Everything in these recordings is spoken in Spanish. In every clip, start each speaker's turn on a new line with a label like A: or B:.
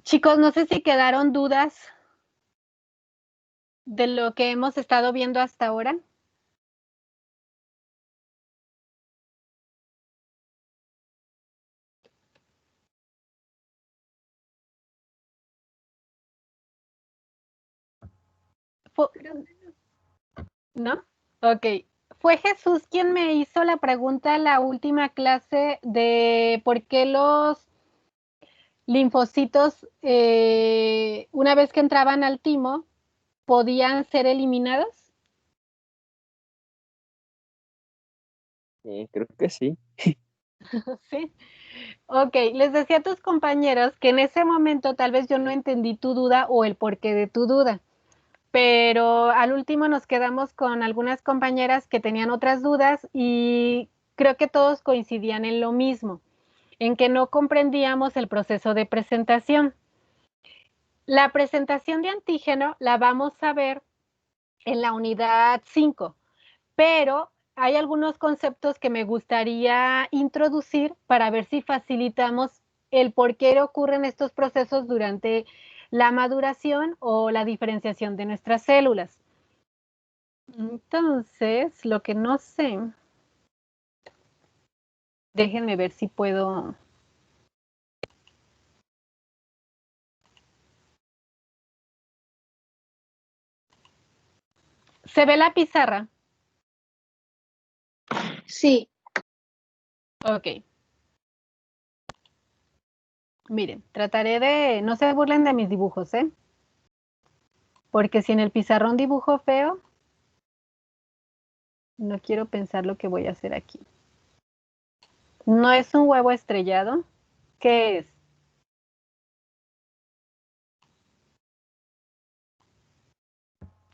A: Chicos, no sé si quedaron dudas de lo que hemos estado viendo hasta ahora. ¿No? Ok. Fue Jesús quien me hizo la pregunta en la última clase de por qué los linfocitos, una vez que entraban al timo, podían ser eliminados.
B: Creo que sí.
A: Sí. Ok, les decía a tus compañeros que en ese momento tal vez yo no entendí tu duda o el porqué de tu duda, pero al último nos quedamos con algunas compañeras que tenían otras dudas y creo que todos coincidían en lo mismo, en que no comprendíamos el proceso de presentación. La presentación de antígeno la vamos a ver en la unidad 5, pero hay algunos conceptos que me gustaría introducir para ver si facilitamos el por qué ocurren estos procesos durante la maduración o la diferenciación de nuestras células. Entonces, lo que no sé, déjenme ver si puedo. ¿Se ve la pizarra?
C: Sí.
A: Ok. Miren, trataré de, no se burlen de mis dibujos, ¿eh? Porque si en el pizarrón dibujo feo, no quiero pensar lo que voy a hacer aquí. ¿No es un huevo estrellado? ¿Qué es?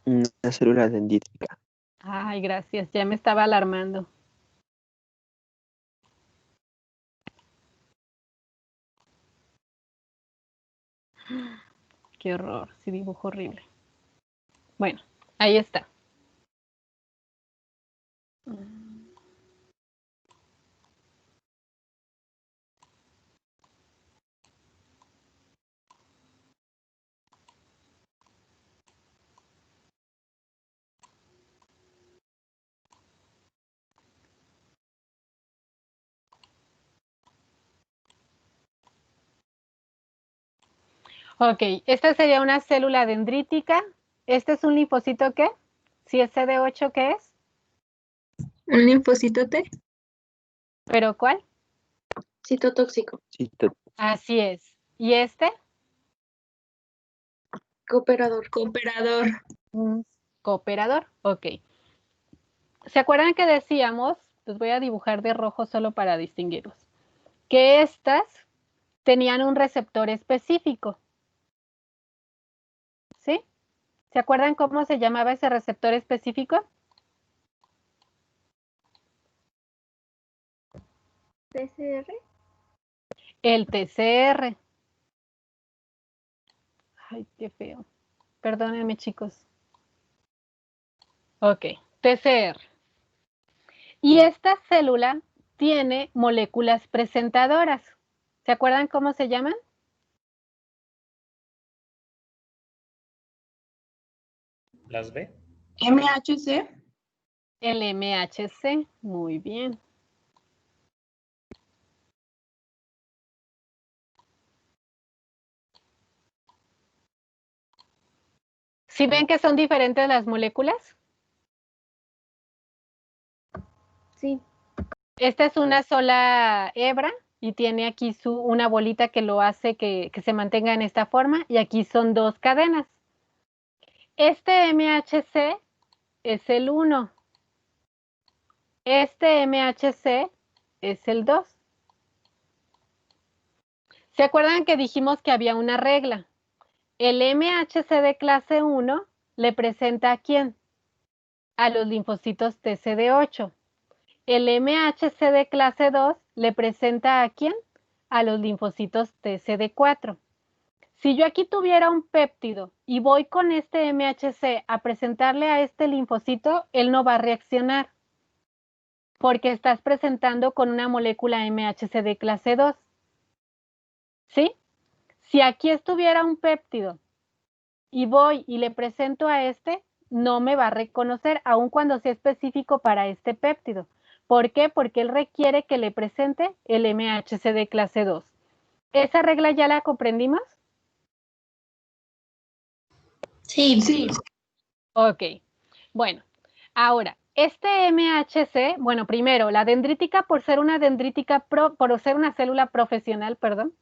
B: Una célula dendrítica.
A: Ay, gracias, ya me estaba alarmando. Qué horror, sí dibujo horrible. Bueno, ahí está. Ok, esta sería una célula dendrítica. ¿Este es un linfocito qué? Si es CD8, ¿qué es?
C: ¿Un linfocito T?
A: ¿Pero cuál?
C: Citotóxico.
A: Así es. ¿Y este?
C: Cooperador.
A: Un cooperador. Ok. ¿Se acuerdan que decíamos? Los voy a dibujar de rojo solo para distinguirlos. Que estas tenían un receptor específico. ¿Sí? ¿Se acuerdan cómo se llamaba ese receptor específico?
C: TCR.
A: El TCR. Ay, qué feo. Perdónenme, chicos. Ok, TCR. Y esta célula tiene moléculas presentadoras. ¿Se acuerdan cómo se llaman?
D: ¿Las ve?
C: MHC.
A: El MHC. Muy bien. ¿Sí ven que son diferentes las moléculas?
C: Sí.
A: Esta es una sola hebra y tiene aquí una bolita que lo hace que se mantenga en esta forma y aquí son dos cadenas. Este MHC es el 1. Este MHC es el 2. ¿Se acuerdan que dijimos que había una regla? El MHC de clase 1 le presenta ¿a quién? A los linfocitos TCD8. El MHC de clase 2 le presenta ¿a quién? A los linfocitos TCD4. Si yo aquí tuviera un péptido y voy con este MHC a presentarle a este linfocito, él no va a reaccionar porque estás presentando con una molécula MHC de clase 2. ¿Sí? Si aquí estuviera un péptido y voy y le presento a este, no me va a reconocer, aun cuando sea específico para este péptido. ¿Por qué? Porque él requiere que le presente el MHC de clase 2. ¿Esa regla ya la comprendimos?
C: Sí. Sí.
A: Ok. Bueno, ahora, este MHC, bueno, primero, la dendrítica, por ser una dendrítica, por ser una célula profesional, perdón,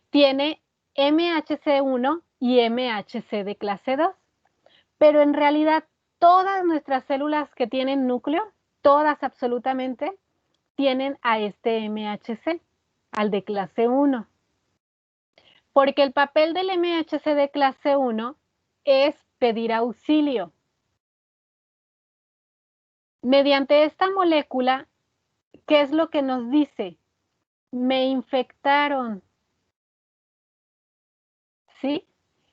A: tiene MHC1 y MHC de clase 2. Pero en realidad, todas nuestras células que tienen núcleo, todas absolutamente, tienen a este MHC, al de clase 1. Porque el papel del MHC de clase 1 es pedir auxilio. Mediante esta molécula, ¿qué es lo que nos dice? Me infectaron. ¿Sí?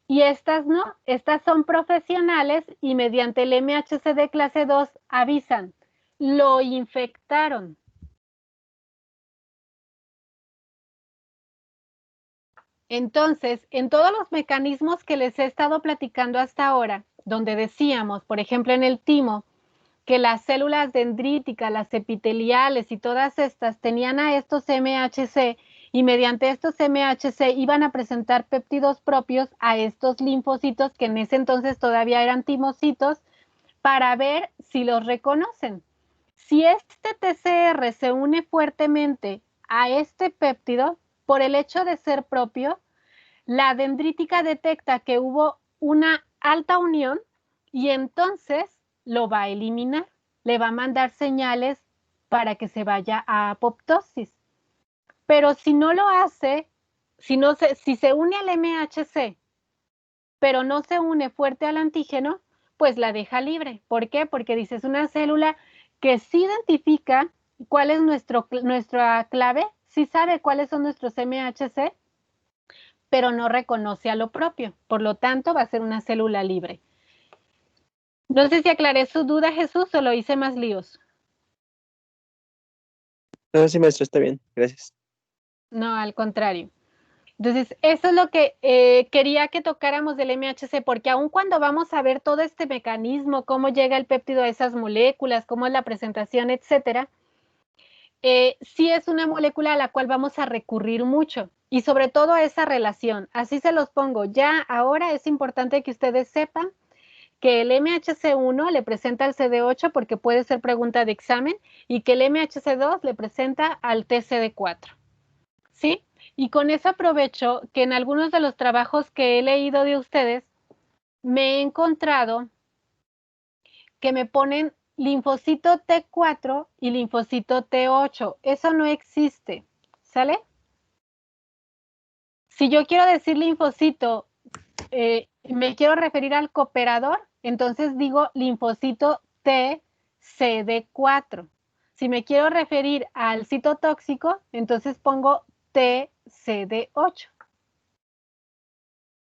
A: Y estas no, estas son profesionales y mediante el MHC de clase 2 avisan, lo infectaron. Entonces, en todos los mecanismos que les he estado platicando hasta ahora, donde decíamos, por ejemplo, en el timo, que las células dendríticas, las epiteliales y todas estas tenían a estos MHC y mediante estos MHC iban a presentar péptidos propios a estos linfocitos que en ese entonces todavía eran timocitos para ver si los reconocen. Si este TCR se une fuertemente a este péptido, por el hecho de ser propio, la dendrítica detecta que hubo una alta unión y entonces lo va a eliminar, le va a mandar señales para que se vaya a apoptosis. Pero si no lo hace, si se une al MHC, pero no se une fuerte al antígeno, pues la deja libre. ¿Por qué? Porque dice, es una célula que sí identifica cuál es nuestra clave, sí sabe cuáles son nuestros MHC, pero no reconoce a lo propio. Por lo tanto, va a ser una célula libre. No sé si aclaré su duda, Jesús, o lo hice más líos.
B: No, sí, maestro, está bien. Gracias.
A: No, al contrario. Entonces, eso es lo que quería que tocáramos del MHC, porque aun cuando vamos a ver todo este mecanismo, cómo llega el péptido a esas moléculas, cómo es la presentación, etcétera, sí es una molécula a la cual vamos a recurrir mucho y sobre todo a esa relación. Así se los pongo. Ya ahora es importante que ustedes sepan que el MHC1 le presenta al CD8 porque puede ser pregunta de examen y que el MHC2 le presenta al TCD4. ¿Sí? Y con eso aprovecho que en algunos de los trabajos que he leído de ustedes me he encontrado que me ponen linfocito T4 y linfocito T8. Eso no existe, ¿sale? Si yo quiero decir linfocito, me quiero referir al cooperador, entonces digo linfocito TCD4. Si me quiero referir al citotóxico, entonces pongo TCD8.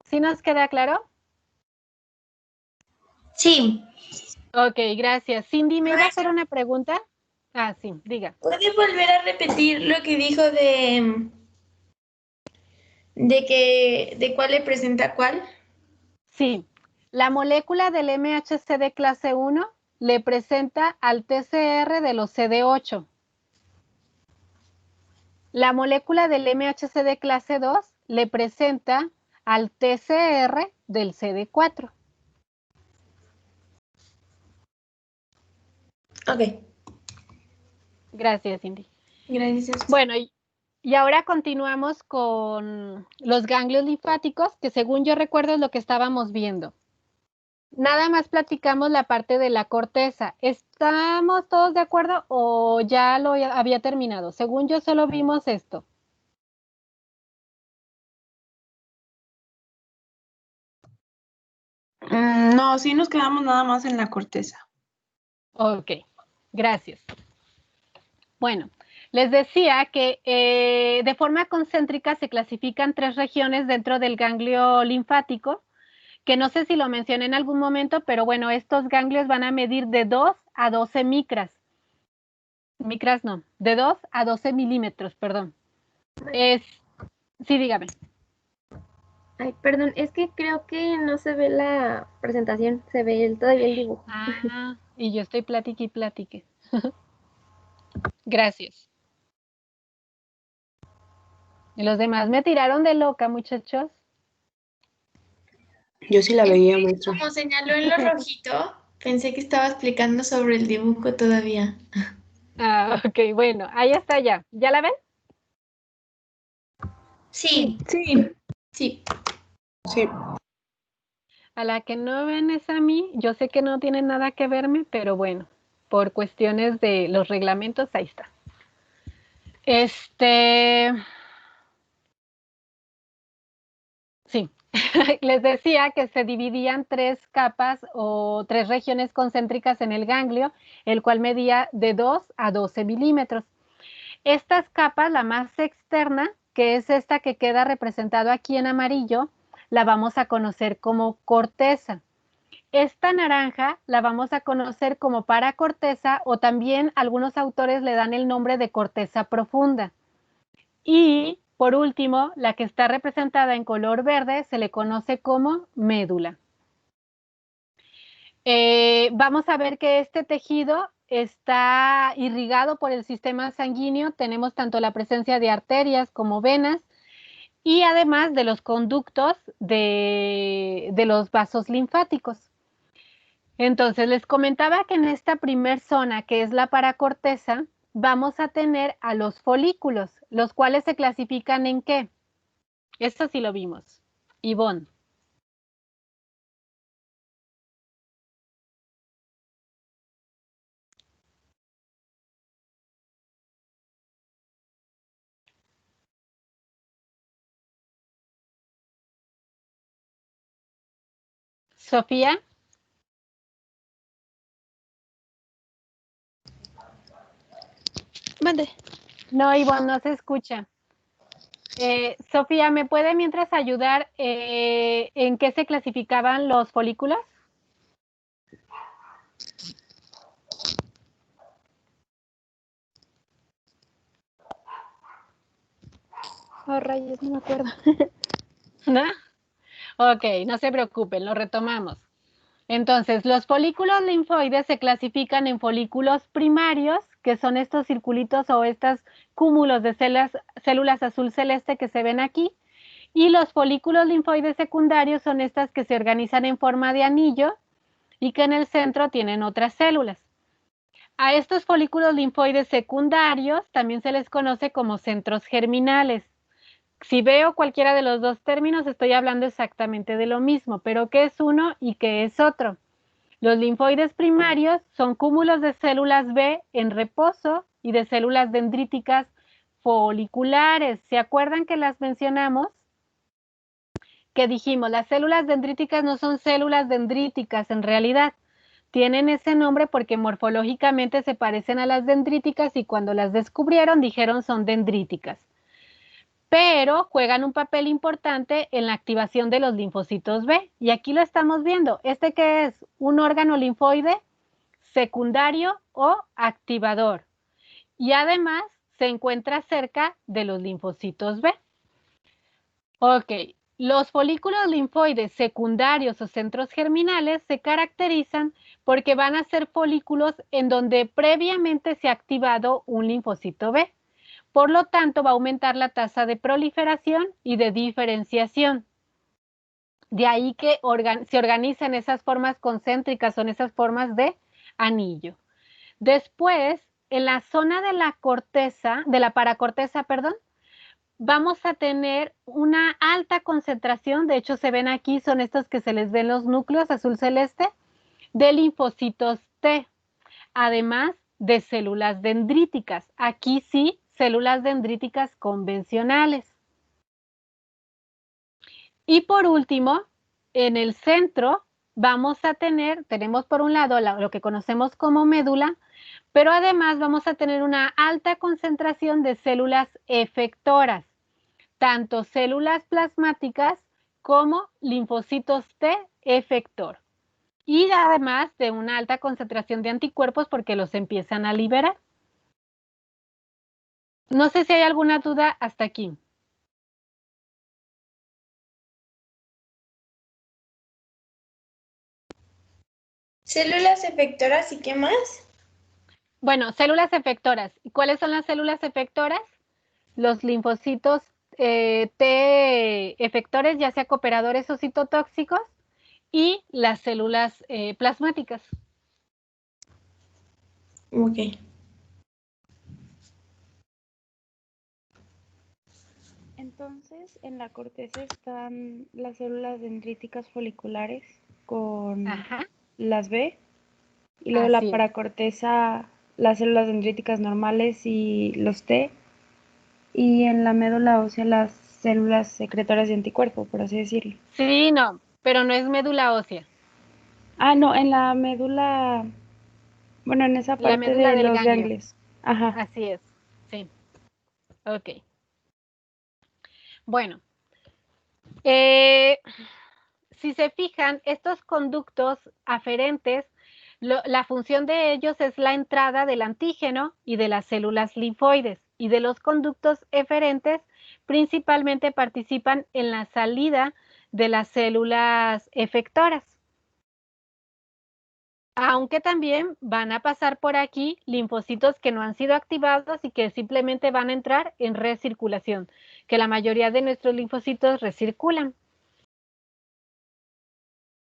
A: ¿Sí nos queda claro?
C: Sí.
A: Ok, gracias. Cindy, ¿me iba a hacer una pregunta? Ah, sí, diga.
C: ¿Puedes volver a repetir lo que dijo de cuál le presenta cuál?
A: Sí, la molécula del MHC de clase 1 le presenta al TCR de los CD8. La molécula del MHC de clase 2 le presenta al TCR del CD4.
C: Ok.
A: Gracias, Cindy.
C: Gracias.
A: Bueno, y ahora continuamos con los ganglios linfáticos, que según yo recuerdo es lo que estábamos viendo. Nada más platicamos la parte de la corteza. ¿Estamos todos de acuerdo o ya lo había terminado? Según yo solo vimos esto.
C: No, sí nos quedamos nada más en la corteza.
A: Ok, gracias. Bueno, les decía que de forma concéntrica se clasifican 3 regiones dentro del ganglio linfático, que no sé si lo mencioné en algún momento, pero bueno, estos ganglios van a medir de 2 a 12 micras. Micras no, de 2 a 12 milímetros, perdón. Sí, dígame.
E: Ay, perdón, es que creo que no se ve la presentación, se ve todavía el dibujo.
A: Ah, y yo estoy platique y platique. Gracias. Y los demás me tiraron de loca, muchachos.
F: Yo sí la veía, maestra.
C: Como señaló en lo rojito, pensé que estaba explicando sobre el dibujo todavía.
A: Ah, ok, bueno, ahí está ya. ¿Ya la ven?
C: Sí,
F: Sí.
C: sí.
F: Sí.
A: A la que no ven es a mí. Yo sé que no tiene nada que verme, pero bueno, por cuestiones de los reglamentos, ahí está. Sí, les decía que se dividían 3 capas o 3 regiones concéntricas en el ganglio, el cual medía de 2 a 12 milímetros. Estas capas, la más externa, que es esta que queda representado aquí en amarillo, la vamos a conocer como corteza. Esta naranja la vamos a conocer como paracorteza o también algunos autores le dan el nombre de corteza profunda. Y por último, la que está representada en color verde se le conoce como médula. Vamos a ver que este tejido está irrigado por el sistema sanguíneo. Tenemos tanto la presencia de arterias como venas y además de los conductos de los vasos linfáticos. Entonces, les comentaba que en esta primer zona, que es la paracorteza, vamos a tener a los folículos, los cuales se clasifican en ¿qué? Esto sí lo vimos. Ivonne. Sofía.
E: Mande.
A: No, Ivonne, no se escucha. Sofía, ¿me puede mientras ayudar en qué se clasificaban los folículos?
E: Oh, rayos, no me acuerdo.
A: ¿No? Ok, no se preocupen, lo retomamos. Entonces, los folículos linfoides se clasifican en folículos primarios, que son estos circulitos o estos cúmulos de células azul celeste que se ven aquí, y los folículos linfoides secundarios son estas que se organizan en forma de anillo y que en el centro tienen otras células. A estos folículos linfoides secundarios también se les conoce como centros germinales. Si veo cualquiera de los dos términos, estoy hablando exactamente de lo mismo, pero ¿qué es uno y qué es otro? Los linfoides primarios son cúmulos de células B en reposo y de células dendríticas foliculares. ¿Se acuerdan que las mencionamos? Que dijimos, las células dendríticas no son células dendríticas en realidad. Tienen ese nombre porque morfológicamente se parecen a las dendríticas y cuando las descubrieron dijeron son dendríticas. Pero juegan un papel importante en la activación de los linfocitos B. Y aquí lo estamos viendo. ¿Este qué es? Un órgano linfoide secundario o activador. Y además se encuentra cerca de los linfocitos B. Ok, los folículos linfoides secundarios o centros germinales se caracterizan porque van a ser folículos en donde previamente se ha activado un linfocito B. Por lo tanto, va a aumentar la tasa de proliferación y de diferenciación. De ahí que se organizan esas formas concéntricas, son esas formas de anillo. Después, en la zona de la corteza, de la paracorteza, perdón, vamos a tener una alta concentración, de hecho se ven aquí, son estos que se les ven los núcleos azul celeste, de linfocitos T, además de células dendríticas. Aquí sí, células dendríticas convencionales. Y por último, en el centro vamos a tenemos por un lado lo que conocemos como médula, pero además vamos a tener una alta concentración de células efectoras, tanto células plasmáticas como linfocitos T efector. Y además de una alta concentración de anticuerpos porque los empiezan a liberar. No sé si hay alguna duda hasta aquí.
C: Células efectoras, ¿y qué más?
A: Bueno, células efectoras. ¿Y cuáles son las células efectoras? Los linfocitos T efectores, ya sea cooperadores o citotóxicos, y las células plasmáticas.
C: Ok.
G: Entonces, en la corteza están las células dendríticas foliculares con
A: Ajá,
G: las B, y luego la
A: así es.
G: paracorteza, las células dendríticas normales y los T, y en la médula ósea las células secretoras de anticuerpo, por así decirlo.
A: Sí, no, pero no es médula ósea.
G: Ah, no, en la médula, bueno, en esa
A: La
G: parte
A: médula
G: de
A: del
G: los
A: ganglio.
G: ganglios. Ajá.
A: Así es. Sí. Ok. Bueno, eh, si se fijan, estos conductos aferentes, la función de ellos es la entrada del antígeno y de las células linfoides, y de los conductos eferentes principalmente participan en la salida de las células efectoras. Aunque también van a pasar por aquí linfocitos que no han sido activados y que simplemente van a entrar en recirculación, que la mayoría de nuestros linfocitos recirculan.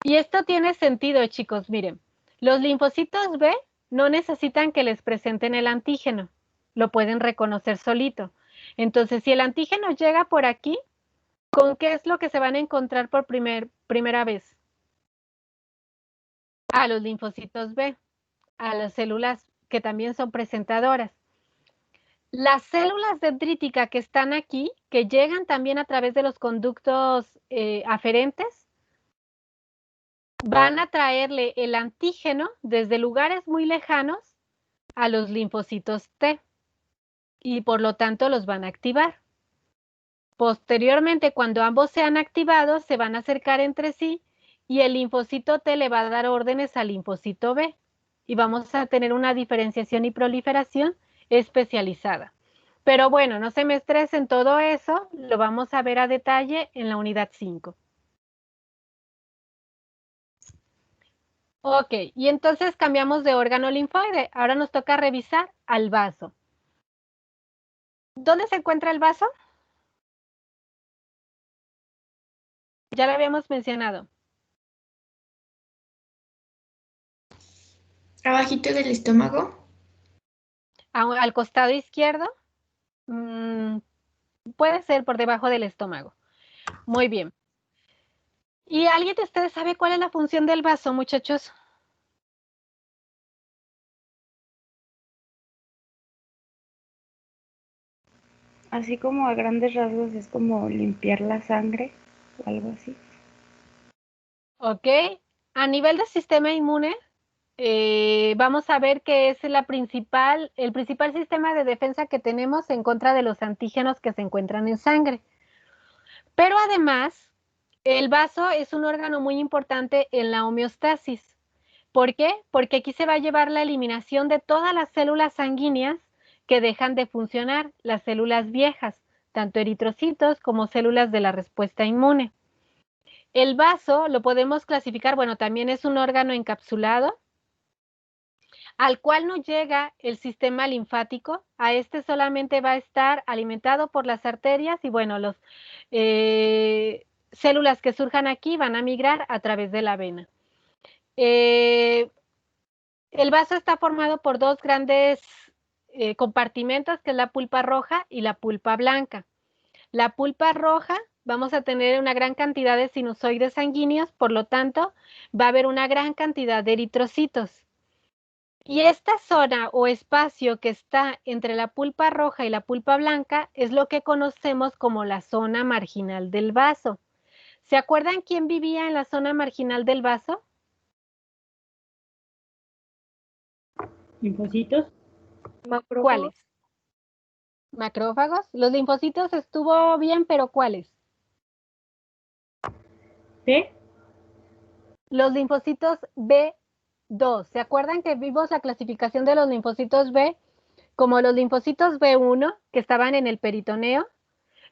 A: Y esto tiene sentido, chicos. Miren, los linfocitos B no necesitan que les presenten el antígeno, lo pueden reconocer solito. Entonces, si el antígeno llega por aquí, ¿con qué es lo que se van a encontrar por primera vez? A los linfocitos B, a las células que también son presentadoras. Las células dendríticas que están aquí, que llegan también a través de los conductos aferentes, van a traerle el antígeno desde lugares muy lejanos a los linfocitos T y por lo tanto los van a activar. Posteriormente, cuando ambos sean activados, se van a acercar entre sí y el linfocito T le va a dar órdenes al linfocito B y vamos a tener una diferenciación y proliferación especializada. Pero bueno, no se me estresen, todo eso lo vamos a ver a detalle en la unidad 5. Ok, y entonces cambiamos de órgano linfoide. Ahora nos toca revisar al vaso. ¿Dónde se encuentra el vaso? Ya lo habíamos mencionado.
C: Abajito del estómago.
A: Al costado izquierdo. Puede ser por debajo del estómago. Muy bien. ¿Y alguien de ustedes sabe cuál es la función del vaso, muchachos?
G: Así como a grandes rasgos es como limpiar la sangre o algo así.
A: Ok. A nivel del sistema inmune, vamos a ver que es el principal sistema de defensa que tenemos en contra de los antígenos que se encuentran en sangre. Pero además, el vaso es un órgano muy importante en la homeostasis. ¿Por qué? Porque aquí se va a llevar la eliminación de todas las células sanguíneas que dejan de funcionar, las células viejas, tanto eritrocitos como células de la respuesta inmune. El vaso lo podemos clasificar, bueno, también es un órgano encapsulado, al cual no llega el sistema linfático. A este solamente va a estar alimentado por las arterias y bueno, las células que surjan aquí van a migrar a través de la vena. El vaso está formado por dos grandes compartimentos, que es la pulpa roja y la pulpa blanca. La pulpa roja, vamos a tener una gran cantidad de sinusoides sanguíneos, por lo tanto, va a haber una gran cantidad de eritrocitos. Y esta zona o espacio que está entre la pulpa roja y la pulpa blanca es lo que conocemos como la zona marginal del vaso. ¿Se acuerdan quién vivía en la zona marginal del vaso?
H: Linfocitos.
A: ¿Cuáles? Macrófagos. Los linfocitos estuvo bien, pero ¿cuáles?
H: T.
A: Los linfocitos B2. ¿Se acuerdan que vimos la clasificación de los linfocitos B como los linfocitos B1 que estaban en el peritoneo?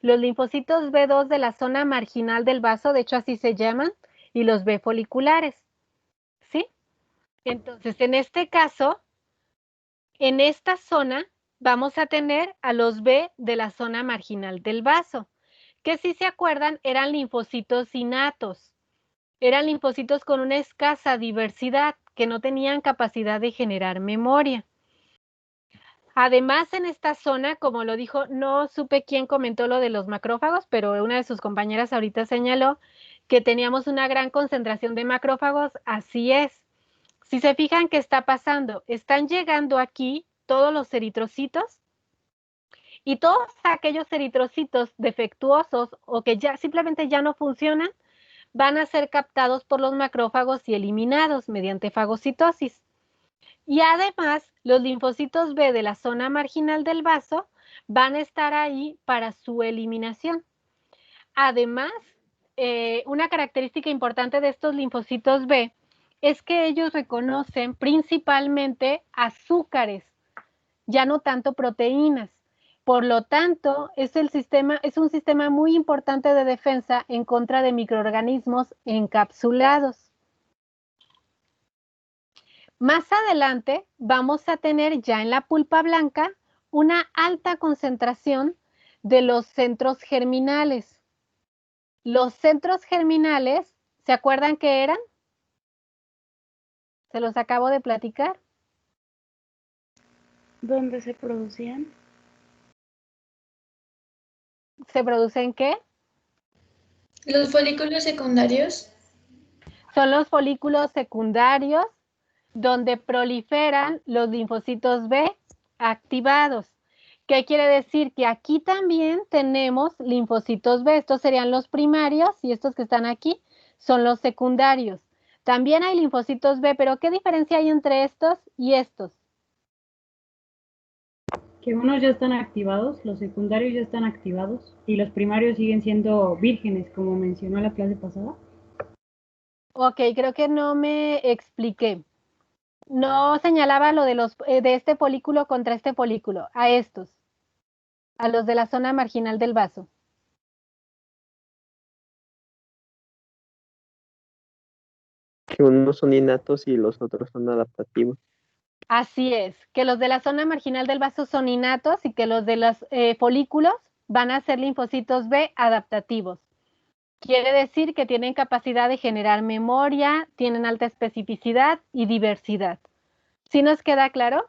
A: Los linfocitos B2 de la zona marginal del vaso, de hecho así se llaman, y los B foliculares. ¿Sí? Entonces, en este caso, en esta zona vamos a tener a los B de la zona marginal del vaso, que si se acuerdan eran linfocitos innatos. Eran linfocitos con una escasa diversidad, que no tenían capacidad de generar memoria. Además, en esta zona, como lo dijo, no supe quién comentó lo de los macrófagos, pero una de sus compañeras ahorita señaló que teníamos una gran concentración de macrófagos. Así es. Si se fijan, ¿qué está pasando? Están llegando aquí todos los eritrocitos y todos aquellos eritrocitos defectuosos o que ya simplemente ya no funcionan, van a ser captados por los macrófagos y eliminados mediante fagocitosis. Y además, los linfocitos B de la zona marginal del vaso van a estar ahí para su eliminación. Además, una característica importante de estos linfocitos B es que ellos reconocen principalmente azúcares, ya no tanto proteínas. Por lo tanto, es un sistema muy importante de defensa en contra de microorganismos encapsulados. Más adelante vamos a tener ya en la pulpa blanca una alta concentración de los centros germinales. Los centros germinales, ¿se acuerdan qué eran? Se los acabo de platicar.
G: ¿Dónde se producían?
A: ¿Se producen qué?
C: Los folículos secundarios.
A: Son los folículos secundarios donde proliferan los linfocitos B activados. ¿Qué quiere decir? Que aquí también tenemos linfocitos B. Estos serían los primarios y estos que están aquí son los secundarios. También hay linfocitos B, pero ¿qué diferencia hay entre estos y estos?
H: Que unos ya están activados, los secundarios ya están activados y los primarios siguen siendo vírgenes, como mencionó la clase pasada.
A: Ok, creo que no me expliqué. No señalaba lo de de este folículo contra este folículo, a estos, a los de la zona marginal del vaso.
B: Que unos son innatos y los otros son adaptativos.
A: Así es, que los de la zona marginal del vaso son innatos y que los de los folículos van a ser linfocitos B adaptativos. Quiere decir que tienen capacidad de generar memoria, tienen alta especificidad y diversidad. ¿Sí nos queda claro?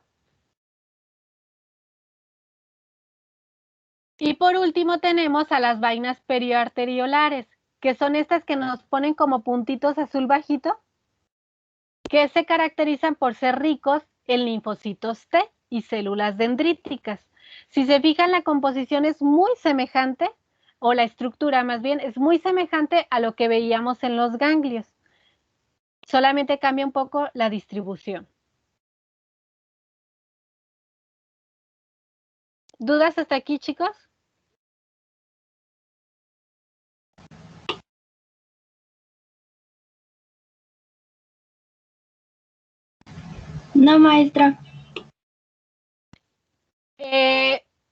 A: Y por último tenemos a las vainas perioarteriolares, que son estas que nos ponen como puntitos azul bajito, que se caracterizan por ser ricos en linfocitos T y células dendríticas. Si se fijan, la composición es muy semejante, o la estructura más bien, es muy semejante a lo que veíamos en los ganglios. Solamente cambia un poco la distribución. ¿Dudas hasta aquí, chicos?
E: No, maestra.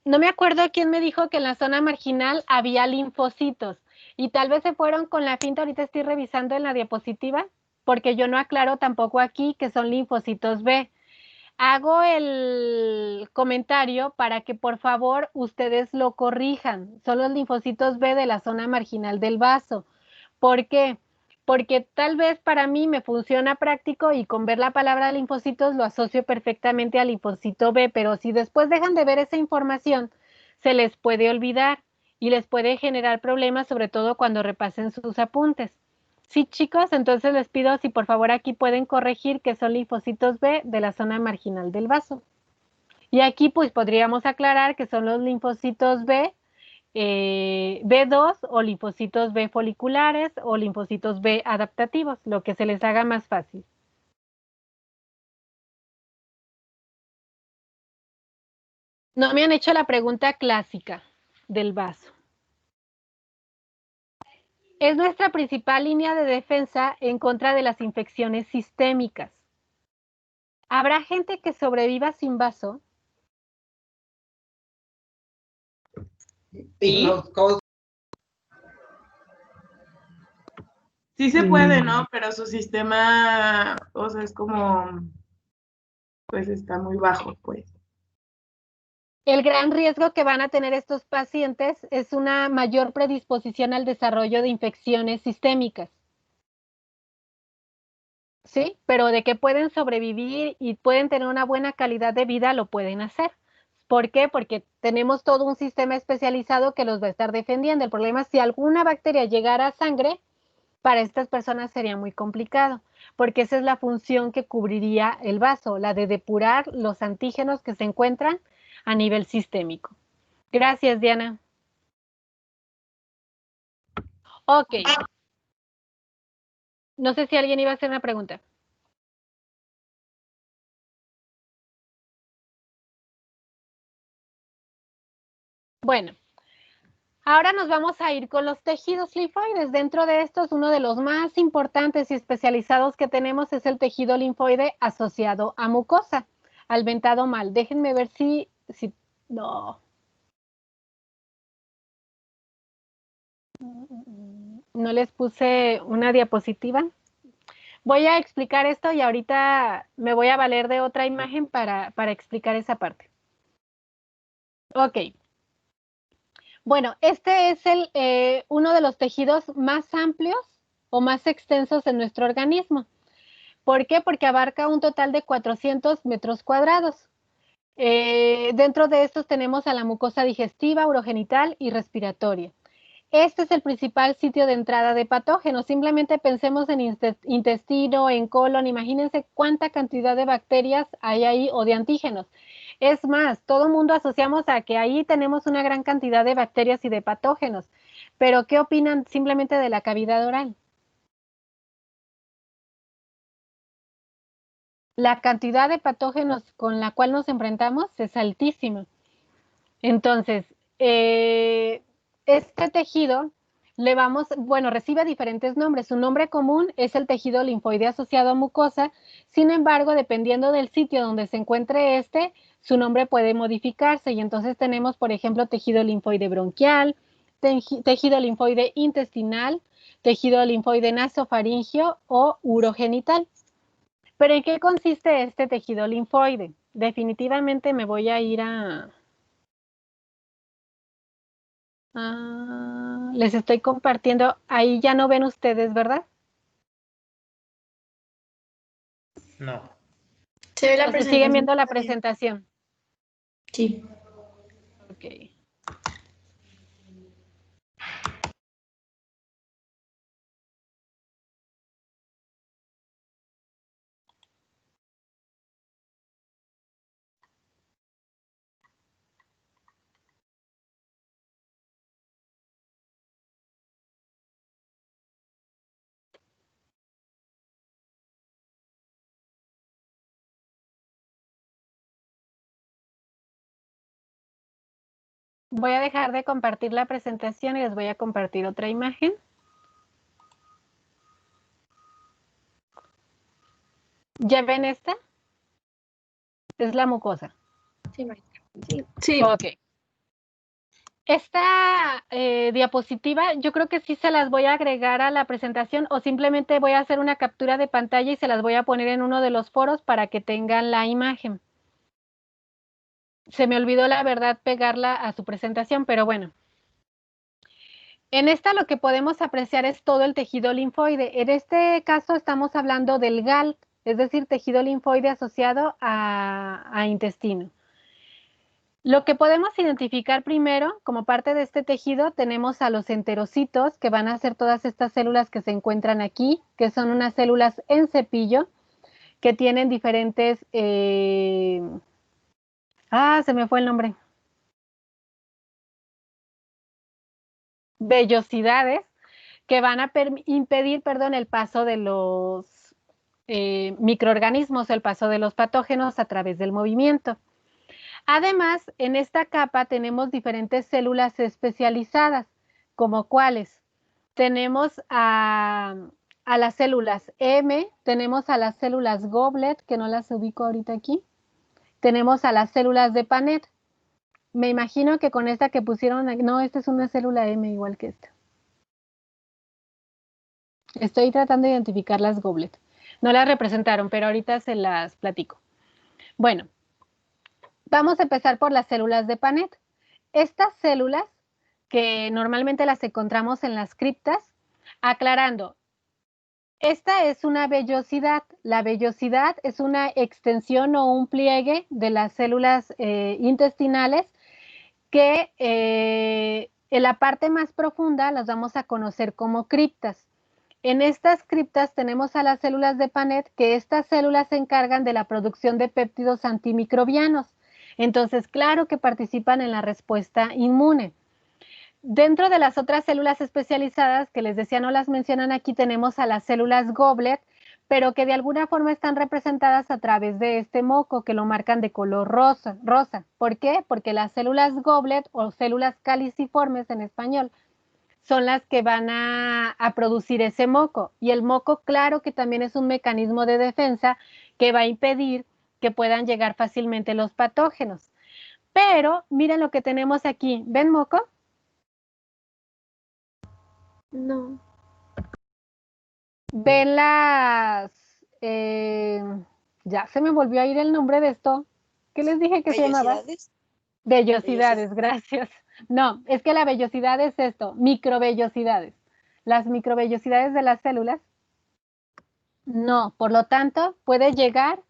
A: No me acuerdo quién me dijo que en la zona marginal había linfocitos y tal vez se fueron con la finta. Ahorita estoy revisando en la diapositiva porque yo no aclaro tampoco aquí que son linfocitos B. Hago el comentario para que por favor ustedes lo corrijan. Son los linfocitos B de la zona marginal del vaso. ¿Por qué? Porque tal vez para mí me funciona práctico y con ver la palabra linfocitos lo asocio perfectamente al linfocito B, pero si después dejan de ver esa información, se les puede olvidar y les puede generar problemas, sobre todo cuando repasen sus apuntes. Sí, chicos, entonces les pido si por favor aquí pueden corregir que son linfocitos B de la zona marginal del vaso. Y aquí pues podríamos aclarar que son los linfocitos B, B2 o linfocitos B foliculares o linfocitos B adaptativos, lo que se les haga más fácil. No me han hecho la pregunta clásica del vaso. Es nuestra principal línea de defensa en contra de las infecciones sistémicas. ¿Habrá gente que sobreviva sin vaso?
F: Sí. Sí se puede, ¿no? Pero su sistema, o sea, es como, pues está muy bajo, pues.
A: El gran riesgo que van a tener estos pacientes es una mayor predisposición al desarrollo de infecciones sistémicas. ¿Sí? Pero de que pueden sobrevivir y pueden tener una buena calidad de vida, lo pueden hacer. ¿Por qué? Porque tenemos todo un sistema especializado que los va a estar defendiendo. El problema es si alguna bacteria llegara a sangre, para estas personas sería muy complicado, porque esa es la función que cubriría el vaso, la de depurar los antígenos que se encuentran a nivel sistémico. Gracias, Diana. Ok. No sé si alguien iba a hacer una pregunta. Bueno, ahora nos vamos a ir con los tejidos linfoides. Dentro de estos, uno de los más importantes y especializados que tenemos es el tejido linfoide asociado a mucosa, al ventado mal. Déjenme ver si no. No les puse una diapositiva. Voy a explicar esto y ahorita me voy a valer de otra imagen para explicar esa parte. Ok. Bueno, este es uno de los tejidos más amplios o más extensos en nuestro organismo. ¿Por qué? Porque abarca un total de 400 metros cuadrados. Dentro de estos tenemos a la mucosa digestiva, urogenital y respiratoria. Este es el principal sitio de entrada de patógenos. Simplemente pensemos en intestino, en colon. Imagínense cuánta cantidad de bacterias hay ahí o de antígenos. Es más, todo el mundo asociamos a que ahí tenemos una gran cantidad de bacterias y de patógenos. Pero, ¿qué opinan simplemente de la cavidad oral? La cantidad de patógenos con la cual nos enfrentamos es altísima. Entonces, este tejido recibe diferentes nombres. Su nombre común es el tejido linfoide asociado a mucosa. Sin embargo, dependiendo del sitio donde se encuentre su nombre puede modificarse. Y entonces tenemos, por ejemplo, tejido linfoide bronquial, tejido linfoide intestinal, tejido linfoide nasofaringeo o urogenital. ¿Pero en qué consiste este tejido linfoide? Definitivamente me voy a ir les estoy compartiendo. Ahí ya no ven ustedes, ¿verdad?
D: No.
C: Se ve la
A: O se siguen
C: presentación.
A: viendo la presentación.
C: Sí.
A: Ok. Voy a dejar de compartir la presentación y les voy a compartir otra imagen. ¿Ya ven esta? Es la mucosa.
E: Sí, maestra.
F: Sí.
A: Ok. Esta diapositiva yo creo que sí se las voy a agregar a la presentación o simplemente voy a hacer una captura de pantalla y se las voy a poner en uno de los foros para que tengan la imagen. Se me olvidó la verdad pegarla a su presentación, pero bueno. En esta lo que podemos apreciar es todo el tejido linfoide. En este caso estamos hablando del GAL, es decir, tejido linfoide asociado a intestino. Lo que podemos identificar primero, como parte de este tejido, tenemos a los enterocitos, que van a ser todas estas células que se encuentran aquí, que son unas células en cepillo, que tienen diferentes... se me fue el nombre. Vellosidades, que van a impedir, el paso de los microorganismos, el paso de los patógenos a través del movimiento. Además, en esta capa tenemos diferentes células especializadas, como cuáles. Tenemos a las células M, tenemos a las células Goblet, que no las ubico ahorita aquí. Tenemos a las células de Panet. Me imagino que con esta que pusieron, no, esta es una célula M igual que esta. Estoy tratando de identificar las goblet. No las representaron, pero ahorita se las platico. Bueno, vamos a empezar por las células de Paneth. Estas células, que normalmente las encontramos en las criptas, aclarando, esta es una vellosidad. La vellosidad es una extensión o un pliegue de las células intestinales que en la parte más profunda las vamos a conocer como criptas. En estas criptas tenemos a las células de Paneth, que estas células se encargan de la producción de péptidos antimicrobianos. Entonces, claro que participan en la respuesta inmune. Dentro de las otras células especializadas, que les decía no las mencionan aquí, tenemos a las células goblet, pero que de alguna forma están representadas a través de este moco que lo marcan de color rosa. ¿Por qué? Porque las células goblet o células caliciformes en español son las que van a producir ese moco. Y el moco, claro que también es un mecanismo de defensa que va a impedir que puedan llegar fácilmente los patógenos. Pero miren lo que tenemos aquí. ¿Ven moco?
E: No.
A: Ven las... ya se me volvió a ir el nombre de esto. ¿Qué les dije que se llamaba?
I: ¿Vellosidades?
A: Vellosidades, gracias. No, es que la vellosidad es esto, microvellosidades. Las microvellosidades de las células. No, por lo tanto, puede llegar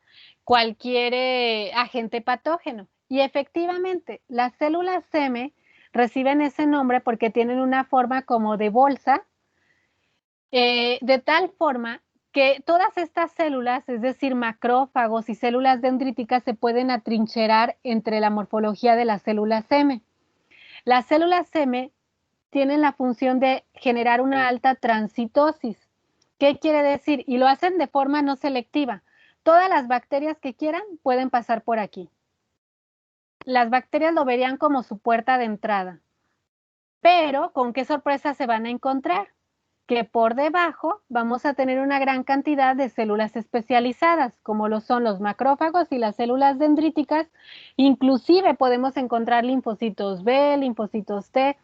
A: cualquier agente patógeno. Y efectivamente, las células M reciben ese nombre porque tienen una forma como de bolsa, de tal forma que todas estas células, es decir, macrófagos y células dendríticas, se pueden atrincherar entre la morfología de las células M. Las células M tienen la función de generar una alta transitosis. ¿Qué quiere decir? Y lo hacen de forma no selectiva. Todas las bacterias que quieran pueden pasar por aquí. Las bacterias lo verían como su puerta de entrada. Pero, ¿con qué sorpresa se van a encontrar? Que por debajo vamos a tener una gran cantidad de células especializadas, como lo son los macrófagos y las células dendríticas. Inclusive podemos encontrar linfocitos B, linfocitos T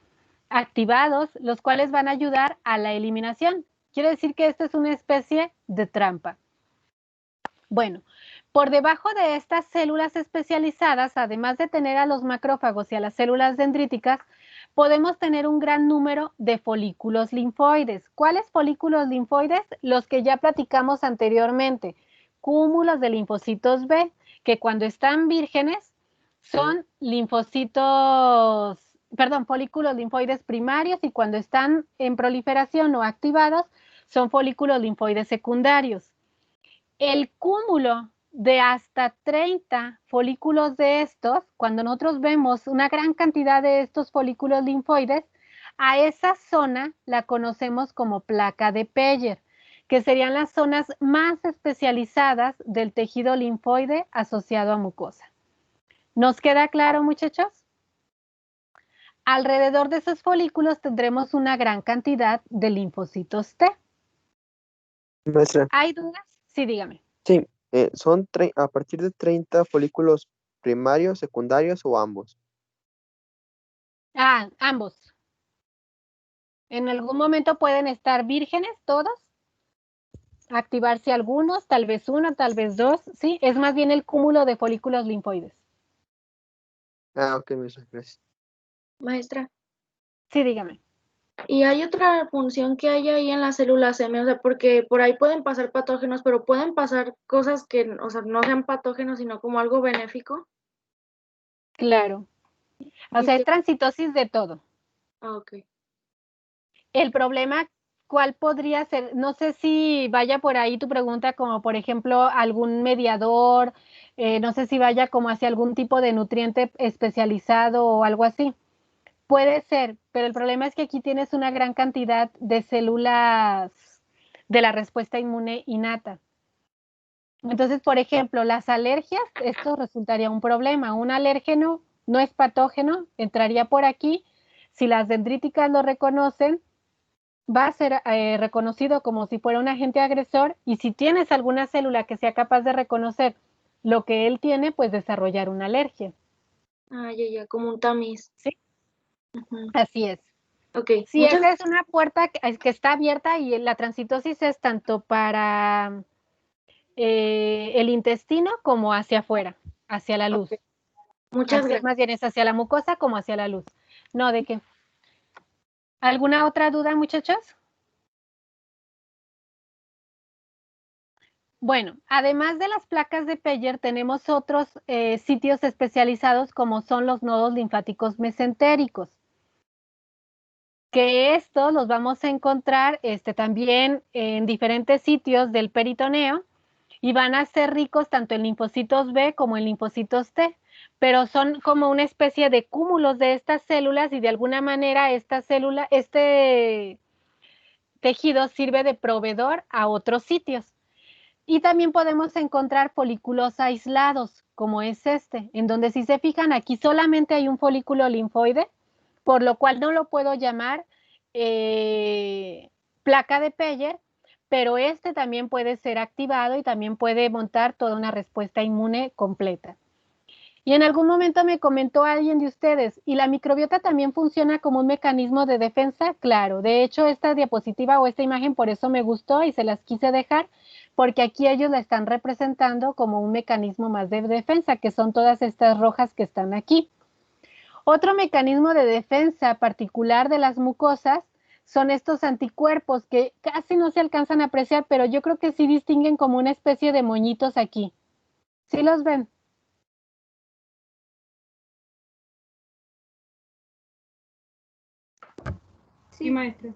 A: activados, los cuales van a ayudar a la eliminación. Quiere decir que esto es una especie de trampa. Bueno, por debajo de estas células especializadas, además de tener a los macrófagos y a las células dendríticas, podemos tener un gran número de folículos linfoides. ¿Cuáles folículos linfoides? Los que ya platicamos anteriormente, cúmulos de linfocitos B, que cuando están vírgenes son folículos linfoides primarios, y cuando están en proliferación o activados son folículos linfoides secundarios. El cúmulo de hasta 30 folículos de estos, cuando nosotros vemos una gran cantidad de estos folículos linfoides, a esa zona la conocemos como placa de Peyer, que serían las zonas más especializadas del tejido linfoide asociado a mucosa. ¿Nos queda claro, muchachos? Alrededor de esos folículos tendremos una gran cantidad de linfocitos T.
B: Maestra,
A: ¿Hay dudas? Sí, dígame.
B: sí, son a partir de 30 folículos primarios, secundarios o ambos.
A: Ambos. En algún momento pueden estar vírgenes todos, activarse algunos, tal vez uno, tal vez dos, ¿sí? Es más bien el cúmulo de folículos linfoides.
B: Ok, maestra, gracias.
E: Maestra,
A: Sí, dígame.
E: ¿y hay otra función que hay ahí en las células M? O sea, porque por ahí pueden pasar patógenos, pero pueden pasar cosas que, o sea, no sean patógenos, sino como algo benéfico.
A: Claro. O sea, es transitosis de todo.
E: Ok.
A: El problema, ¿cuál podría ser? No sé si vaya por ahí tu pregunta, como por ejemplo algún mediador, no sé si vaya como hacia algún tipo de nutriente especializado o algo así. Puede ser, pero el problema es que aquí tienes una gran cantidad de células de la respuesta inmune innata. Entonces, por ejemplo, las alergias, esto resultaría un problema. Un alérgeno no es patógeno, entraría por aquí. Si las dendríticas lo reconocen, va a ser reconocido como si fuera un agente agresor, y si tienes alguna célula que sea capaz de reconocer lo que él tiene, pues desarrollar una alergia.
E: Ya, como un tamiz.
A: Sí.
E: Ujú.
A: Así es.
E: Ok,
A: Sí,
E: muchas
A: esa es una puerta que está abierta y la transitosis es tanto para el intestino como hacia afuera, hacia la luz.
E: muchas gracias.
A: Más bien es hacia la mucosa como hacia la luz. No, ¿de qué? ¿Alguna otra duda, muchachos? Bueno, además de las placas de Peyer, tenemos otros sitios especializados como son los nodos linfáticos mesentéricos, que estos los vamos a encontrar también en diferentes sitios del peritoneo y van a ser ricos tanto en linfocitos B como en linfocitos T, pero son como una especie de cúmulos de estas células y de alguna manera este tejido sirve de proveedor a otros sitios. Y también podemos encontrar folículos aislados, como es en donde si se fijan aquí solamente hay un folículo linfoide, por lo cual no lo puedo llamar placa de Peyer, pero también puede ser activado y también puede montar toda una respuesta inmune completa. Y en algún momento me comentó alguien de ustedes, ¿y la microbiota también funciona como un mecanismo de defensa? Claro, de hecho esta diapositiva o esta imagen por eso me gustó y se las quise dejar, porque aquí ellos la están representando como un mecanismo más de defensa, que son todas estas rojas que están aquí. Otro mecanismo de defensa particular de las mucosas son estos anticuerpos que casi no se alcanzan a apreciar, pero yo creo que sí distinguen como una especie de moñitos aquí. ¿Sí los ven?
H: Sí, maestra.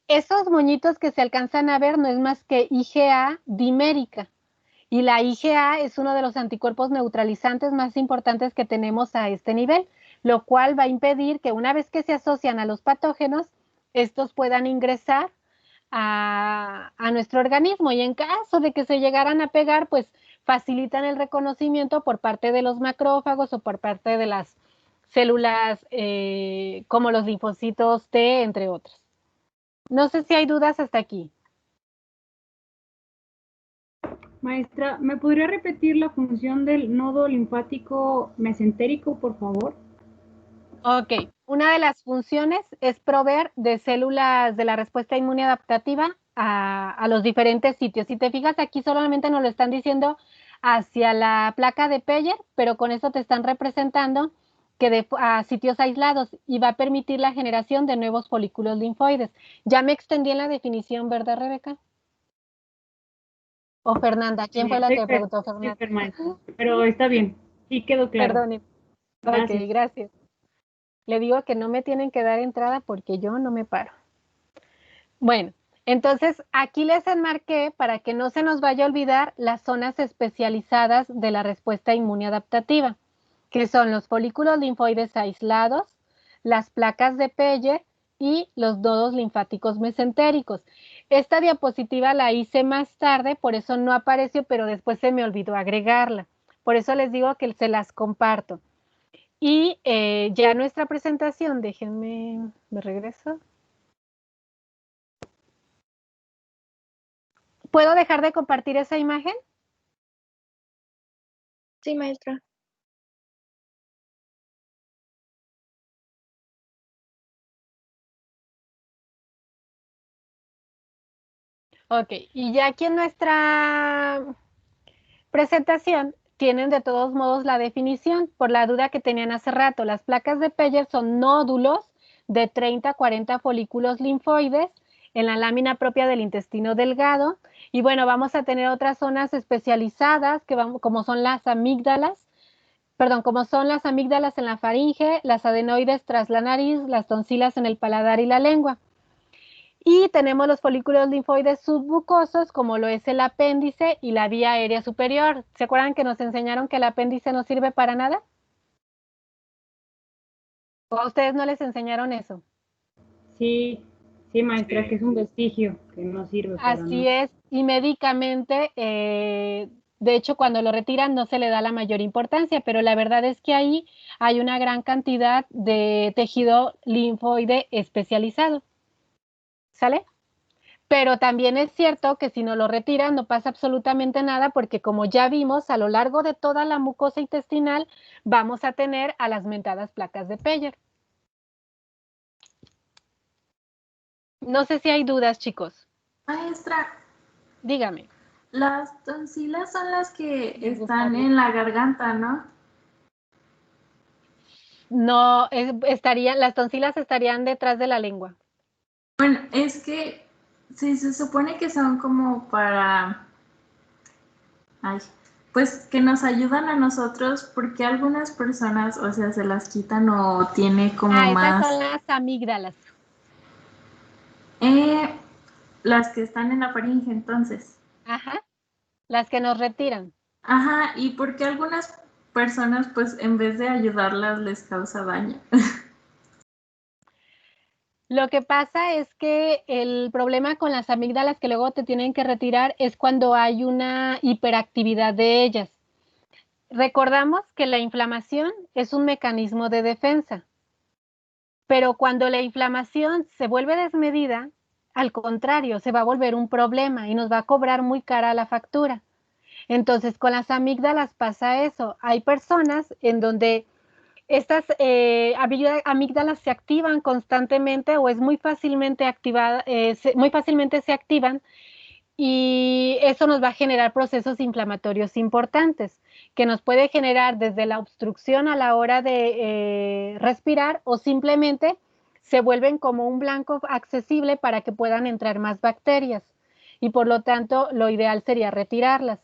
A: Esos moñitos que se alcanzan a ver no es más que IgA dimérica. Y la IgA es uno de los anticuerpos neutralizantes más importantes que tenemos a este nivel, lo cual va a impedir que una vez que se asocian a los patógenos, estos puedan ingresar a nuestro organismo. Y en caso de que se llegaran a pegar, pues facilitan el reconocimiento por parte de los macrófagos o por parte de las células como los linfocitos T, entre otros. No sé si hay dudas hasta aquí.
H: Maestra, ¿me podría repetir la función del nodo linfático mesentérico, por favor?
A: Ok, una de las funciones es proveer de células de la respuesta inmune adaptativa a los diferentes sitios. Si te fijas, aquí solamente nos lo están diciendo hacia la placa de Peyer, pero con eso te están representando que a sitios aislados y va a permitir la generación de nuevos folículos linfoides. Ya me extendí en la definición, ¿verdad, Rebeca? O Fernanda, ¿quién fue la que preguntó? Fernanda.
H: Maestra, pero está bien, sí quedó claro.
A: Perdón. Ok, gracias. Le digo que no me tienen que dar entrada porque yo no me paro. Bueno, entonces aquí les enmarqué para que no se nos vaya a olvidar las zonas especializadas de la respuesta inmune adaptativa, que son los folículos linfoides aislados, las placas de Peyer y los nodos linfáticos mesentéricos. Esta diapositiva la hice más tarde, por eso no apareció, pero después se me olvidó agregarla. Por eso les digo que se las comparto. Y ya nuestra presentación, déjenme, me regreso. ¿Puedo dejar de compartir esa imagen?
E: Sí, maestra.
A: Ok, y ya aquí en nuestra presentación tienen de todos modos la definición, por la duda que tenían hace rato. Las placas de Peyer son nódulos de 30 a 40 folículos linfoides en la lámina propia del intestino delgado. Y bueno, vamos a tener otras zonas especializadas como son las amígdalas, como son las amígdalas en la faringe, las adenoides tras la nariz, las tonsilas en el paladar y la lengua. Y tenemos los folículos linfoides submucosos, como lo es el apéndice y la vía aérea superior. ¿Se acuerdan que nos enseñaron que el apéndice no sirve para nada? ¿O a ustedes no les enseñaron eso?
H: Sí, maestra, que es un vestigio que no sirve para nada.
A: Así es, y médicamente, de hecho, cuando lo retiran no se le da la mayor importancia, pero la verdad es que ahí hay una gran cantidad de tejido linfoide especializado. ¿Sale? Pero también es cierto que si no lo retiran no pasa absolutamente nada porque como ya vimos, a lo largo de toda la mucosa intestinal vamos a tener a las mentadas placas de Peyer. No sé si hay dudas, chicos.
I: Maestra,
A: Dígame.
I: las tonsilas son las que
A: Me
I: están
A: gustaría.
I: en la garganta, ¿no?
A: No, las tonsilas estarían detrás de la lengua.
I: Bueno, es que sí, se supone que son como para, ay, pues que nos ayudan a nosotros porque algunas personas, o sea, se las quitan o tiene como
A: Esas
I: más,
A: son las amígdalas.
I: eh, las que están en la faringe, entonces.
A: Ajá, las que nos retiran.
I: Ajá, y porque algunas personas, pues en vez de ayudarlas, les causa daño.
A: Lo que pasa es que el problema con las amígdalas que luego te tienen que retirar es cuando hay una hiperactividad de ellas. Recordamos que la inflamación es un mecanismo de defensa, pero cuando la inflamación se vuelve desmedida, al contrario, se va a volver un problema y nos va a cobrar muy cara la factura. Entonces, con las amígdalas pasa eso. Hay personas en donde estas amígdalas se activan constantemente o es muy fácilmente activada, muy fácilmente se activan y eso nos va a generar procesos inflamatorios importantes que nos puede generar desde la obstrucción a la hora de respirar o simplemente se vuelven como un blanco accesible para que puedan entrar más bacterias y por lo tanto lo ideal sería retirarlas.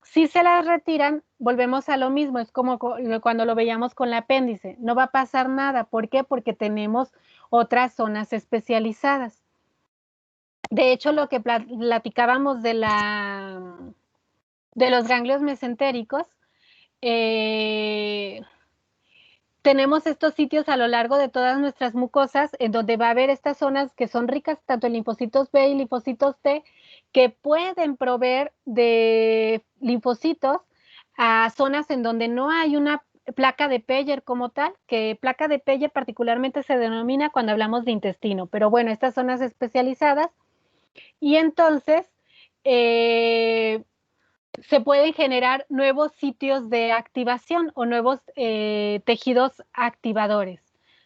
A: Si se las retiran, volvemos a lo mismo, es como cuando lo veíamos con el apéndice, no va a pasar nada. ¿Por qué? Porque tenemos otras zonas especializadas. De hecho, lo que platicábamos de los ganglios mesentéricos, tenemos estos sitios a lo largo de todas nuestras mucosas en donde va a haber estas zonas que son ricas tanto en linfocitos B y linfocitos T que pueden proveer de linfocitos a zonas en donde no hay una placa de Peyer como tal, que placa de Peyer particularmente se denomina cuando hablamos de intestino, pero bueno, estas zonas especializadas y entonces se pueden generar nuevos sitios de activación o nuevos tejidos activadores,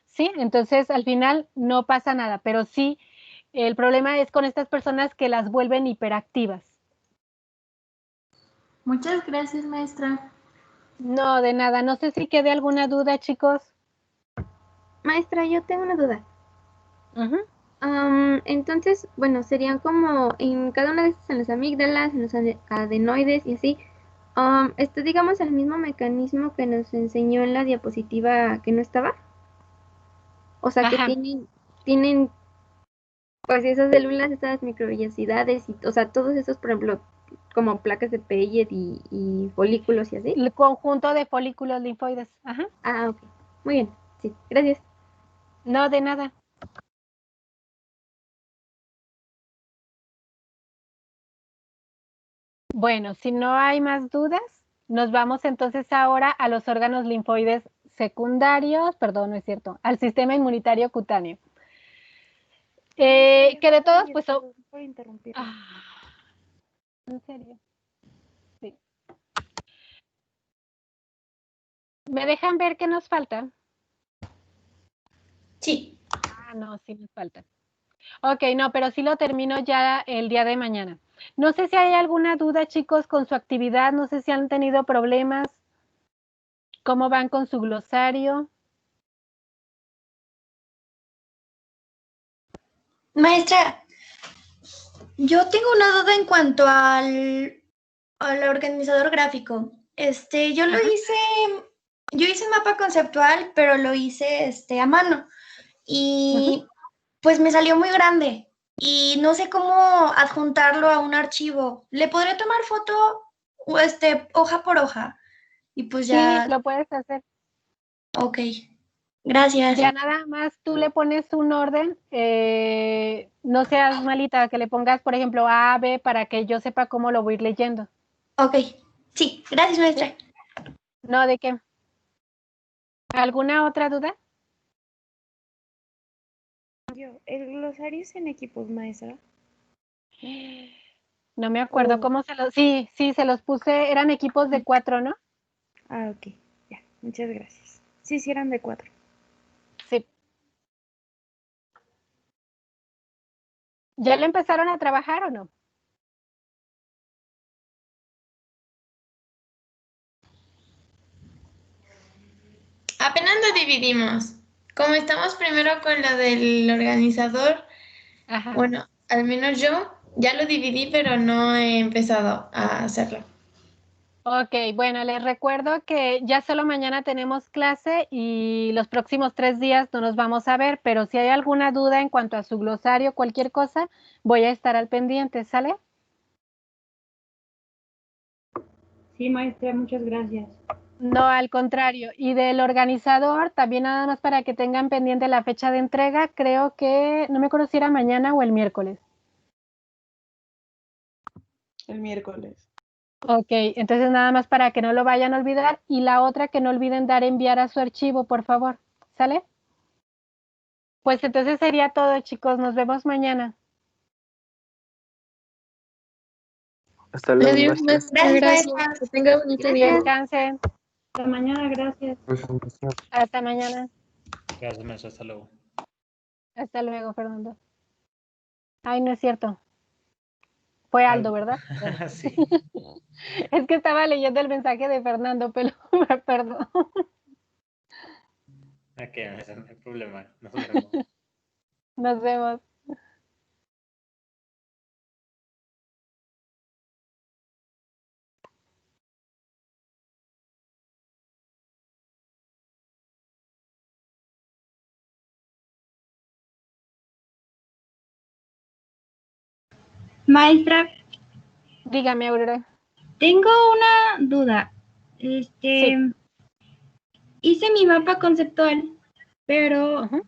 A: ¿sí? Entonces, al final no pasa nada, pero sí, el problema es con estas personas que las vuelven hiperactivas.
I: Muchas gracias, maestra.
A: No, de nada. No sé si quede alguna duda, chicos.
J: Maestra, yo tengo una duda.
A: Ujú.
J: Entonces, bueno, serían como en cada una de estas, en las amígdalas, en los adenoides y así. Digamos, el mismo mecanismo que nos enseñó en la diapositiva que no estaba. O sea, que
A: Ajá.
J: tienen, pues esas células, estas microvellosidades y, o sea, todos esos, por ejemplo, como placas de Peyer y folículos y así.
A: El conjunto de folículos linfoides. Ajá.
J: Ah, ok. Muy bien. Sí, gracias.
A: No, de nada. Bueno, si no hay más dudas, nos vamos entonces ahora a los órganos linfoides secundarios, perdón, no es cierto, al sistema inmunitario cutáneo. Que de todos, pues son...
G: Por interrumpir.
A: ¿En serio? Sí. ¿Me dejan ver qué nos falta?
C: Sí.
A: No, sí nos falta. Ok, no, pero sí lo termino ya el día de mañana. No sé si hay alguna duda, chicos, con su actividad, no sé si han tenido problemas, cómo van con su glosario.
C: Maestra, yo tengo una duda en cuanto al organizador gráfico. Yo lo hice, yo hice un mapa conceptual, pero lo hice a mano. Y pues me salió muy grande y no sé cómo adjuntarlo a un archivo. ¿Le podré tomar foto o hoja por hoja? Y pues
A: Sí,
C: ya,
A: lo puedes hacer.
C: ok. Gracias.
A: Ya nada más tú le pones un orden, no seas malita, que le pongas, por ejemplo, A, B, para que yo sepa cómo lo voy a ir leyendo.
C: Ok. Sí, gracias, maestra.
A: No, ¿de qué? ¿Alguna otra duda?
G: ¿El glosario es en equipos, maestra?
A: No me acuerdo
G: Oh.
A: cómo se los... Sí, se los puse, eran equipos de 4, ¿no?
G: Ah, ok. Ya, muchas gracias. Sí, sí eran de 4.
A: Sí. ¿Ya lo empezaron a trabajar o no?
C: Apenas lo dividimos. Como estamos primero con lo del organizador,
A: Ajá.
C: bueno, al menos yo ya lo dividí, pero no he empezado a hacerlo.
A: Ok, bueno, les recuerdo que ya solo mañana tenemos clase y los próximos 3 días no nos vamos a ver, pero si hay alguna duda en cuanto a su glosario, cualquier cosa, voy a estar al pendiente, ¿sale?
H: Sí, maestra, muchas gracias.
A: No, al contrario. Y del organizador, también nada más para que tengan pendiente la fecha de entrega, creo que, no me acuerdo si era mañana o el miércoles.
F: El miércoles.
A: Ok, entonces nada más para que no lo vayan a olvidar. Y la otra, que no olviden dar enviar a su archivo, por favor. ¿Sale? Pues entonces sería todo, chicos. Nos vemos mañana.
B: Hasta luego,
E: Adiós,
B: maestra.
E: maestra.
C: Gracias.
E: Gracias. Que tenga bonito día.
A: Descansen.
H: Hasta mañana, gracias.
A: Hasta mañana.
D: Gracias, maestra. Hasta luego.
A: Hasta luego, Fernando. Ay, no es cierto. Fue Aldo, ¿verdad?
D: Sí.
A: Es que estaba leyendo el mensaje de Fernando, pero perdón.
D: Ok, maestra, no hay problema. Nos vemos.
A: Nos vemos.
G: Maestra,
A: Dígame, Aurora.
G: tengo una duda.
A: Sí.
G: Hice mi mapa conceptual, pero
A: Ujú.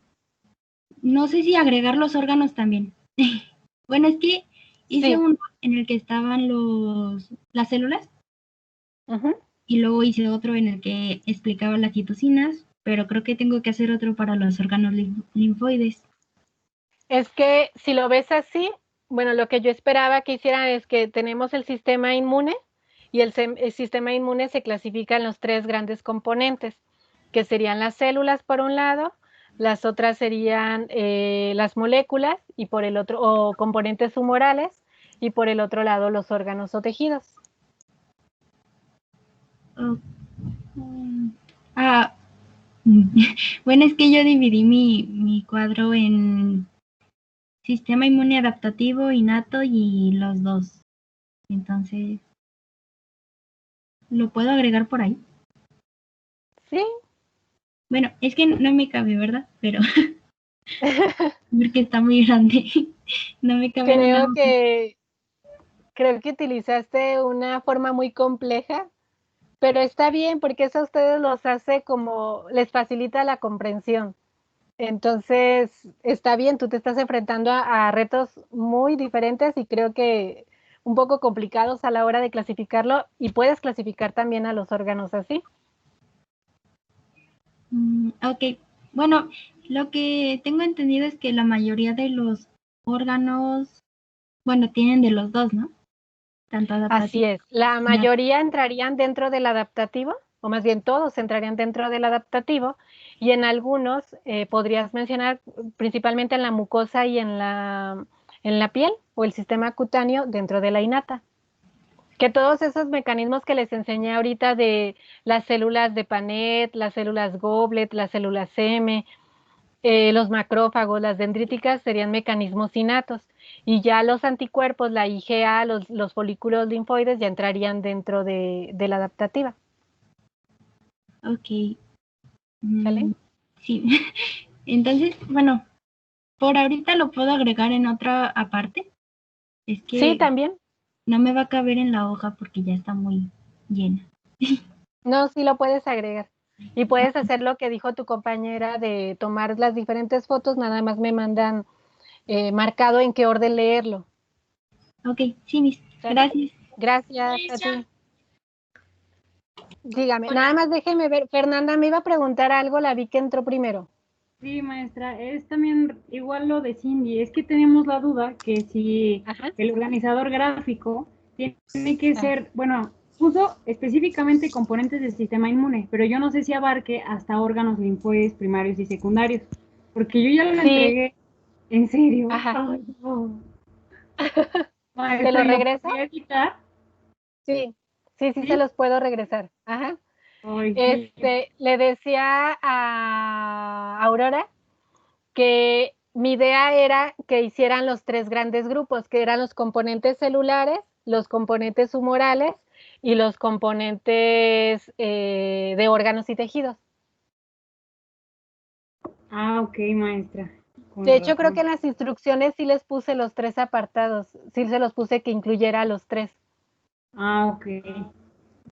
G: no sé si agregar los órganos también. Bueno, es que hice
A: Sí.
G: uno en el que estaban las células
A: Ujú.
G: y luego hice otro en el que explicaba las citocinas, pero creo que tengo que hacer otro para los órganos linfoides.
A: Es que si lo ves así, bueno, lo que yo esperaba que hicieran es que tenemos el sistema inmune y el sistema inmune se clasifica en los 3 grandes componentes, que serían las células por un lado, las otras serían las moléculas y por el otro, o componentes humorales, y por el otro lado los órganos o tejidos.
G: Oh, ah, bueno, es que yo dividí mi cuadro en sistema inmune adaptativo, innato y los dos. Entonces, ¿lo puedo agregar por ahí?
A: Sí.
G: Bueno, es que no me cabe, ¿verdad? Pero porque está muy grande. No me cabe en una hoja.
A: Creo que utilizaste una forma muy compleja, pero está bien porque eso a ustedes los hace como, les facilita la comprensión. Entonces, está bien, tú te estás enfrentando a retos muy diferentes y creo que un poco complicados a la hora de clasificarlo y puedes clasificar también a los órganos así.
G: Ok, bueno, lo que tengo entendido es que la mayoría de los órganos, bueno, tienen de los dos, ¿no? Tanto
A: Así
G: adaptativo.
A: es, la mayoría entrarían dentro del adaptativo, o más bien todos entrarían dentro del adaptativo, y en algunos podrías mencionar principalmente en la mucosa y en la piel o el sistema cutáneo dentro de la innata. Que todos esos mecanismos que les enseñé ahorita de las células de Panet, las células Goblet, las células M, los macrófagos, las dendríticas serían mecanismos innatos. Y ya los anticuerpos, la IgA, los folículos linfoides ya entrarían dentro de la adaptativa.
G: Ok.
A: ¿Sale?
G: Sí. Entonces, bueno, por ahorita lo puedo agregar en otra aparte. Es que
A: Sí, también.
G: no me va a caber en la hoja porque ya está muy llena.
A: No, sí lo puedes agregar. Y puedes hacer lo que dijo tu compañera de tomar las diferentes fotos, nada más me mandan marcado en qué orden leerlo.
G: Ok, sí, Miss.
A: ¿Sale?
G: Gracias.
A: Gracias a ti. Dígame, nada más déjeme ver. Fernanda me iba a preguntar algo, la vi que entró primero.
H: Sí, maestra, es también igual lo de Cindy, es que tenemos la duda que si el organizador gráfico tiene que ser, bueno, puso específicamente componentes del sistema inmune, pero yo no sé si abarque hasta órganos linfoides primarios y secundarios, porque yo ya lo entregué, en serio.
A: Ajá.
H: Ay, no. Maestra,
A: ¿Te lo
H: ¿y
A: regresa?
H: podría quitar?
A: Sí, sí,
H: ¿Sí?
A: se los puedo regresar. Ajá.
H: Ay, sí.
A: Le decía a Aurora que mi idea era que hicieran los 3 grandes grupos, que eran los componentes celulares, los componentes humorales y los componentes de órganos y tejidos.
H: Ah, ok, maestra. Con
A: De hecho, creo
H: razón.
A: que en las instrucciones sí les puse los 3 apartados, sí se los puse que incluyera a los 3.
H: Ah, ok. Bueno,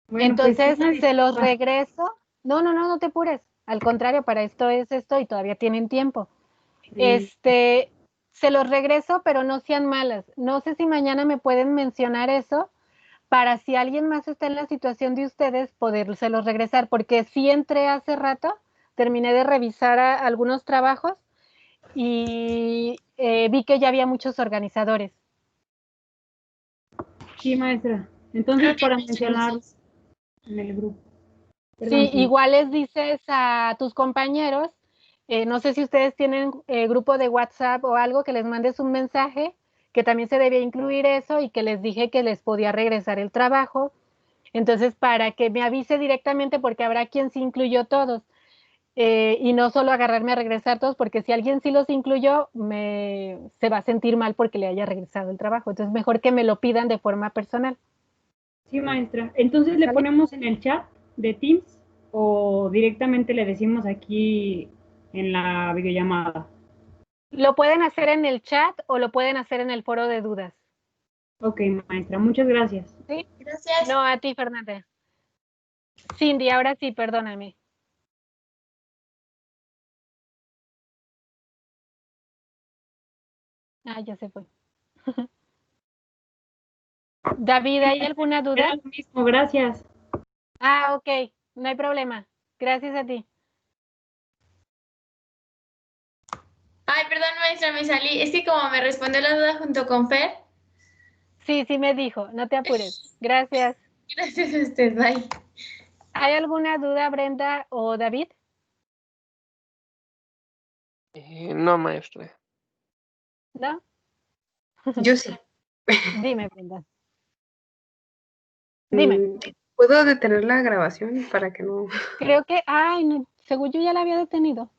H: pues
A: Entonces,
H: una
A: se los
H: disculpa.
A: regreso. No, no te apures. Al contrario, para esto es esto y todavía tienen tiempo.
H: Sí.
A: Se los regreso, pero no sean malas. No sé si mañana me pueden mencionar eso para si alguien más está en la situación de ustedes, podérselos regresar, porque sí entré hace rato, terminé de revisar algunos trabajos y vi que ya había muchos organizadores.
H: Sí, maestra. Entonces, para mencionar en el grupo. Perdón,
A: Sí,
H: sí.
A: igual les dices a tus compañeros, no sé si ustedes tienen grupo de WhatsApp o algo, que les mandes un mensaje, que también se debía incluir eso y que les dije que les podía regresar el trabajo. Entonces, para que me avise directamente, porque habrá quien sí incluyó todos, y no solo agarrarme a regresar todos, porque si alguien sí los incluyó, se va a sentir mal porque le haya regresado el trabajo. Entonces, mejor que me lo pidan de forma personal.
H: Sí, maestra. Entonces, ¿le
A: ¿Sale?
H: ponemos en el chat de Teams o directamente le decimos aquí en la videollamada?
A: Lo pueden hacer en el chat o lo pueden hacer en el foro de dudas.
H: Ok, maestra. Muchas gracias.
A: ¿Sí?
C: Gracias.
A: No, a ti, Fernanda. Cindy, ahora sí, perdóname. Ah, ya se fue. David, ¿hay alguna duda?
H: Era lo mismo, gracias.
A: Ah, ok, no hay problema. Gracias a ti.
C: Ay, perdón, maestra, me salí. Es que como me respondió la duda junto con Fer.
A: Sí, sí me dijo, no te apures. Gracias.
C: Gracias a usted, bye.
A: ¿Hay alguna duda, Brenda o David?
K: No, maestra.
A: ¿No?
L: Yo sí.
A: Dime, Brenda. Dime.
L: ¿Puedo detener la grabación para que no?
A: Creo que, ay, no, según yo ya la había detenido.